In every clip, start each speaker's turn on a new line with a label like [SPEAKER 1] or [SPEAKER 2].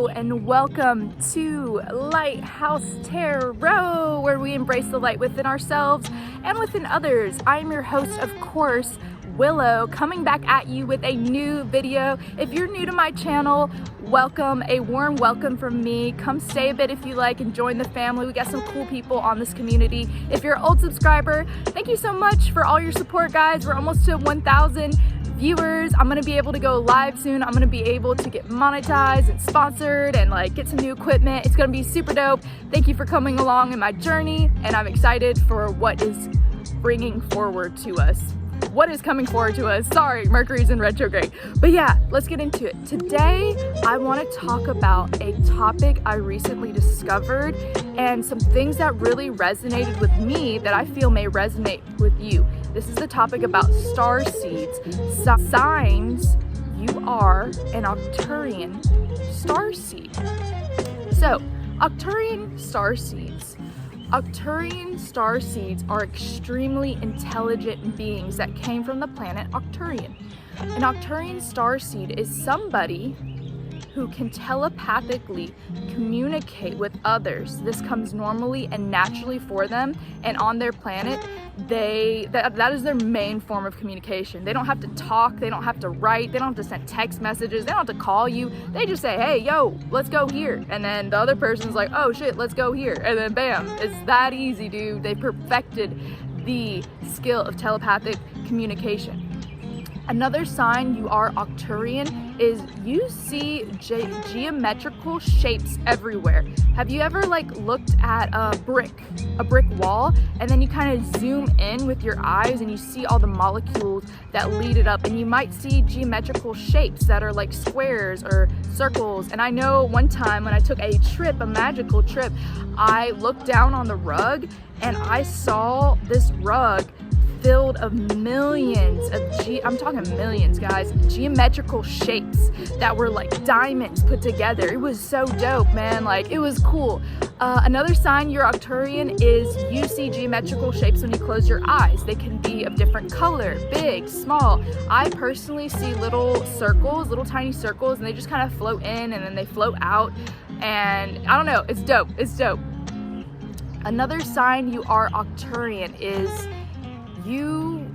[SPEAKER 1] and welcome to Lighthouse Tarot, where we embrace the light within ourselves and within others. I am your host, of course, Willow, coming back at you with a new video. If you're new to my channel, welcome, a warm welcome from me. Come stay a bit if you like and join the family. We got some cool people on this community. If you're an old subscriber, thank you so much for all your support, guys. We're almost to 1,000 viewers. I'm gonna be able to go live soon. I'm gonna be able to get monetized and sponsored and like get some new equipment. It's gonna be super dope. Thank you for coming along in my journey, and I'm excited for what is bringing forward to us. What is coming forward to us? Sorry, Mercury's in retrograde. But yeah, let's get into it. Today, I want to talk about a topic I recently discovered and some things that really resonated with me that I feel may resonate with you. This is the topic about star seeds, signs you are an Octurian star seed. So, Octurian star seeds. Octurian star seeds are extremely intelligent beings that came from the planet Octurian. An Octurian star seed is somebody who can telepathically communicate with others. This comes normally and naturally for them, and on their planet, that is their main form of communication. They don't have to talk, they don't have to write, they don't have to send text messages, they don't have to call you. They just say, hey, yo, let's go here. And then the other person's like, oh shit, let's go here. And then bam, it's that easy, dude. They perfected the skill of telepathic communication. Another sign you are Octurian is you see geometrical shapes everywhere. Have you ever like looked at a brick wall, and then you kind of zoom in with your eyes and you see all the molecules that lead it up, and you might see geometrical shapes that are like squares or circles. And I know one time when I took a magical trip, I looked down on the rug and I saw this rug filled of millions of I'm talking millions, guys, geometrical shapes that were like diamonds put together. It was so dope, man. Like, it was cool. Another sign you're Octurian is you see geometrical shapes when you close your eyes. They can be of different color, big, small. I personally see little circles, little tiny circles, and they just kind of float in and then they float out. And I don't know, it's dope. It's dope. Another sign you are Octurian is you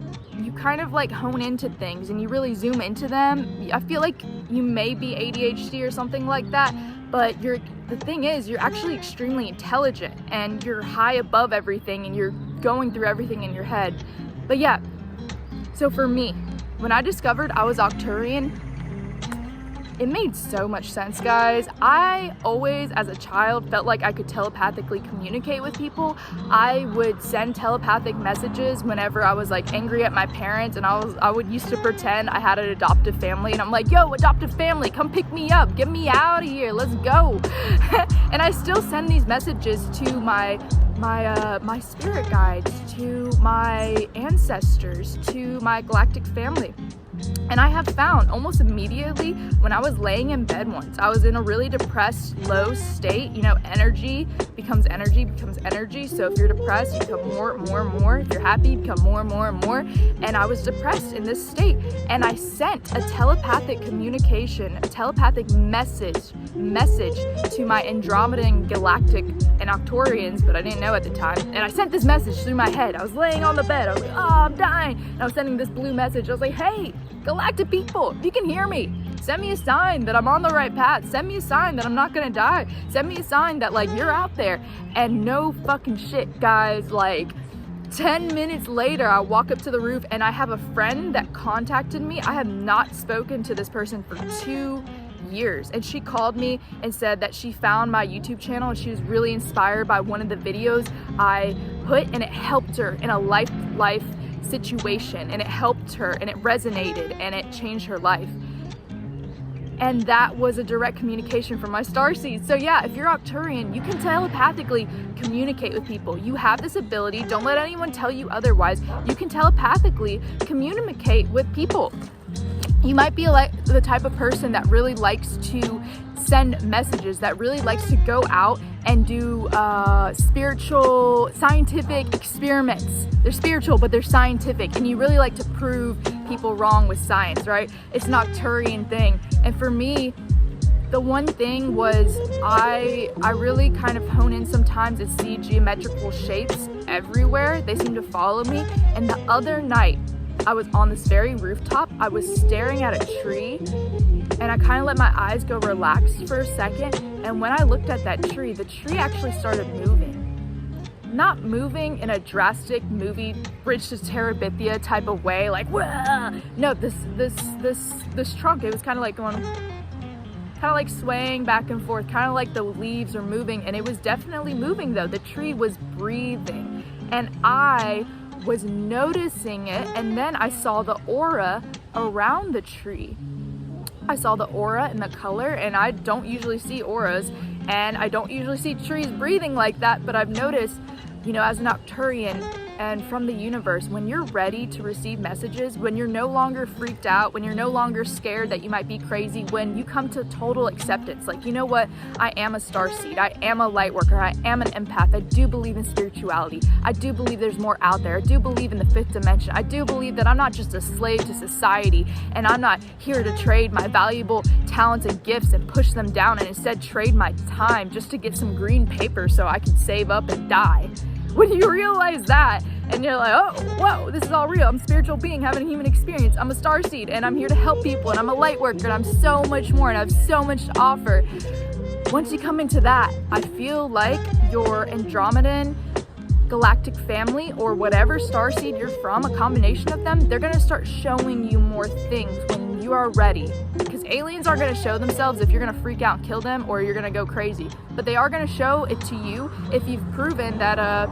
[SPEAKER 1] kind of like hone into things and you really zoom into them. I feel like you may be ADHD or something like that, but the thing is, you're actually extremely intelligent and you're high above everything and you're going through everything in your head. But yeah, so for me, when I discovered I was Octurian, it made so much sense, guys. I always, as a child, felt like I could telepathically communicate with people. I would send telepathic messages whenever I was like angry at my parents, and I would used to pretend I had an adoptive family, and I'm like, yo, adoptive family, come pick me up, get me out of here, let's go. And I still send these messages to my spirit guides, to my ancestors, to my galactic family. And I have found almost immediately when I was laying in bed once, I was in a really depressed, low state. You know, energy becomes energy becomes energy. So if you're depressed, you become more and more and more. If you're happy, you become more and more and more. And I was depressed in this state. And I sent a telepathic communication, a telepathic message to my Andromedan galactic and Octurians, but I didn't know at the time. And I sent this message through my head. I was laying on the bed. I was like, oh, I'm dying. And I was sending this blue message. I was like, hey, galactic people, if you can hear me, send me a sign that I'm on the right path. Send me a sign that I'm not gonna die. Send me a sign that like you're out there. And no fucking shit, guys, like 10 minutes later, I walk up to the roof and I have a friend that contacted me. I have not spoken to this person for 2 years, and she called me and said that she found my YouTube channel and she was really inspired by one of the videos I put, and it helped her in a life situation, and it helped her and it resonated and it changed her life. And that was a direct communication from my starseed. So yeah, if you're Octurian, you can telepathically communicate with people. You have this ability. Don't let anyone tell you otherwise. You can telepathically communicate with people. You might be like the type of person that really likes to send messages, that really likes to go out and do spiritual, scientific experiments. They're spiritual, but they're scientific, and you really like to prove people wrong with science, right? It's an Octurian thing. And for me, The one thing was I really kind of hone in sometimes and see geometrical shapes everywhere. They seem to follow me. And the other night, I was on this very rooftop. I was staring at a tree, and I kind of let my eyes go relaxed for a second. And when I looked at that tree, the tree actually started moving. Not moving in a drastic movie Bridge to Terabithia type of way, like wah! No, this trunk, it was kind of like going, kind of like swaying back and forth, kind of like the leaves are moving, and it was definitely moving though. The tree was breathing, and I was noticing it, and then I saw the aura around the tree. I saw the aura and the color, and I don't usually see auras, and I don't usually see trees breathing like that, but I've noticed, you know, as an Octurian and from the universe, when you're ready to receive messages, when you're no longer freaked out, when you're no longer scared that you might be crazy, when you come to total acceptance, like, you know what, I am a starseed, I am a light worker, I am an empath, I do believe in spirituality, I do believe there's more out there, I do believe in the fifth dimension, I do believe that I'm not just a slave to society, and I'm not here to trade my valuable talents and gifts and push them down, and instead trade my time just to get some green paper so I can save up and die. When you realize that, and you're like, oh, whoa, this is all real. I'm a spiritual being having a human experience. I'm a starseed, and I'm here to help people, and I'm a light worker, and I'm so much more, and I have so much to offer. Once you come into that, I feel like your Andromedan galactic family, or whatever starseed you're from, a combination of them, they're gonna start showing you more things when you are ready. Because aliens aren't gonna show themselves if you're gonna freak out and kill them, or you're gonna go crazy. But they are gonna show it to you if you've proven that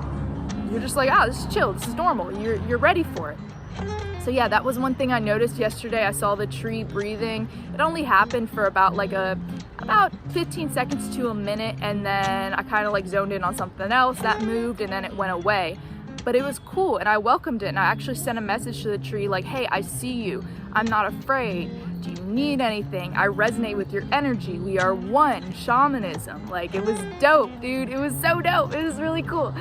[SPEAKER 1] you're just like, oh, this is chill, this is normal, you're ready for it. So yeah, that was one thing I noticed yesterday. I saw the tree breathing. It only happened for about 15 seconds to a minute, and then I kind of like zoned in on something else that moved, and then it went away. But it was cool, and I welcomed it, and I actually sent a message to the tree like, hey, I see you, I'm not afraid, do you need anything? I resonate with your energy, we are one. Shamanism, like, it was dope, dude. It was so dope. It was really cool.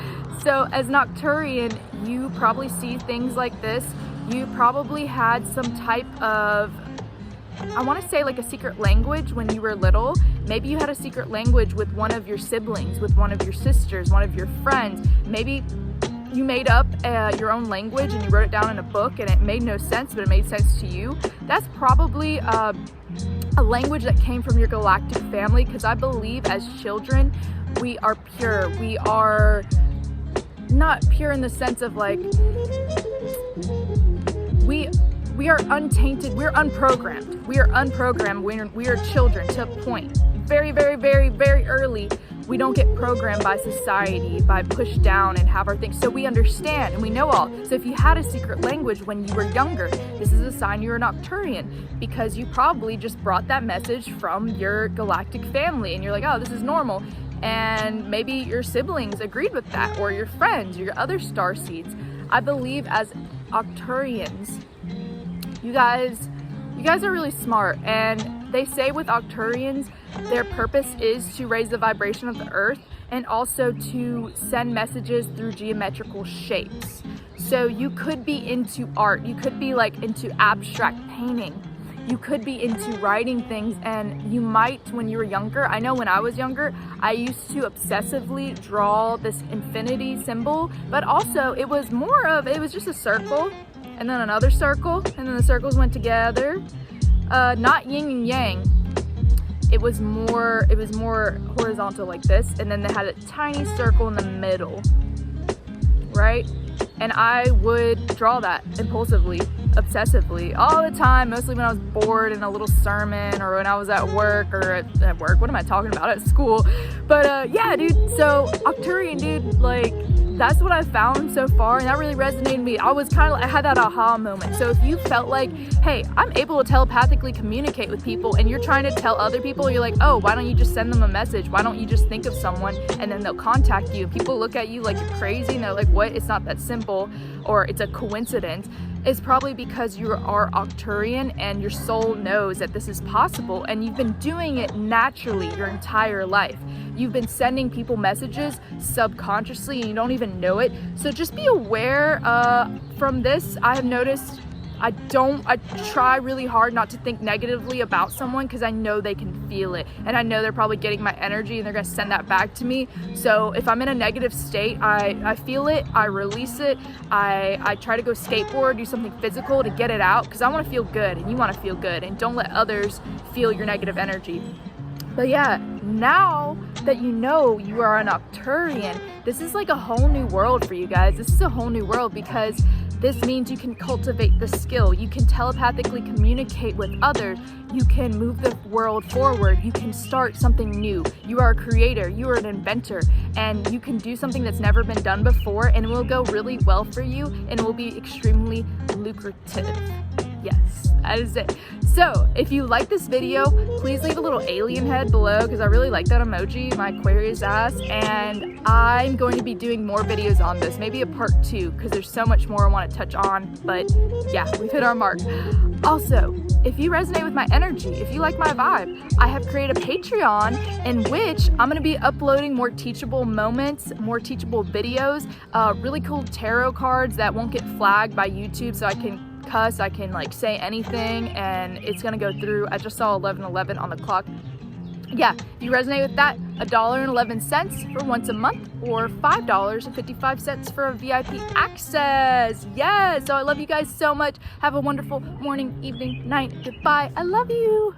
[SPEAKER 1] So as an Octurian, you probably see things like this. You probably had some type of, I want to say like a secret language when you were little. Maybe you had a secret language with one of your siblings, with one of your sisters, one of your friends. Maybe you made up your own language and you wrote it down in a book, and it made no sense, but it made sense to you. That's probably a language that came from your galactic family, because I believe as children, we are pure. We are not pure in the sense of like, we are untainted, we're unprogrammed. We are unprogrammed, we are children to a point. Very, very, very, very early, we don't get programmed by society, by pushed down and have our things. So we understand and we know all. So if you had a secret language when you were younger, this is a sign you're an Octurian, because you probably just brought that message from your galactic family, and you're like, oh, this is normal. And maybe your siblings agreed with that, or your friends, your other starseeds. I believe as Octurians, you guys are really smart, and they say with Octurians, their purpose is to raise the vibration of the earth and also to send messages through geometrical shapes. So you could be into art, you could be like into abstract painting, you could be into writing things, and you might, when you were younger, I know when I was younger, I used to obsessively draw this infinity symbol, but also it was just a circle, and then another circle, and then the circles went together. Not yin and yang. It was more horizontal like this, and then they had a tiny circle in the middle, right? And I would draw that impulsively, obsessively, all the time, mostly when I was bored in a little sermon, or when I was at work, what am I talking about, at school? But yeah, dude, so Octurian, dude, like, that's what I found so far, and that really resonated with me. I had that aha moment. So if you felt like, hey, I'm able to telepathically communicate with people, and you're trying to tell other people, you're like, oh, why don't you just send them a message? Why don't you just think of someone, and then they'll contact you? People look at you like you're crazy, and they're like, what? It's not that simple, or it's a coincidence. It's probably because you are Octurian and your soul knows that this is possible, and you've been doing it naturally your entire life. You've been sending people messages subconsciously and you don't even know it. So just be aware. From this, I have noticed I try really hard not to think negatively about someone because I know they can feel it, and I know they're probably getting my energy and they're gonna send that back to me. So if I'm in a negative state, I feel it, I release it, I try to go skateboard, do something physical to get it out, because I want to feel good and you want to feel good, and don't let others feel your negative energy. But yeah, now that you know you are an Octurian, this is like a whole new world for you guys. This is a whole new world because this means you can cultivate the skill, you can telepathically communicate with others, you can move the world forward, you can start something new. You are a creator, you are an inventor, and you can do something that's never been done before, and it will go really well for you, and it will be extremely lucrative. Yes, that is it. So if you like this video, please leave a little alien head below because I really like that emoji, my Aquarius ass, and I'm going to be doing more videos on this, maybe a part 2, because there's so much more I want to touch on, but yeah, we've hit our mark. Also, if you resonate with my energy, if you like my vibe, I have created a Patreon in which I'm going to be uploading more teachable moments, more teachable videos, really cool tarot cards that won't get flagged by YouTube, so I can cuss, I can like say anything and it's gonna go through. I just saw 11:11 on the clock. Yeah, if you resonate with that, $1.11 for once a month, or $5.55 for a VIP access. Yes, so I love you guys so much. Have a wonderful morning, evening, night. Goodbye. I love you.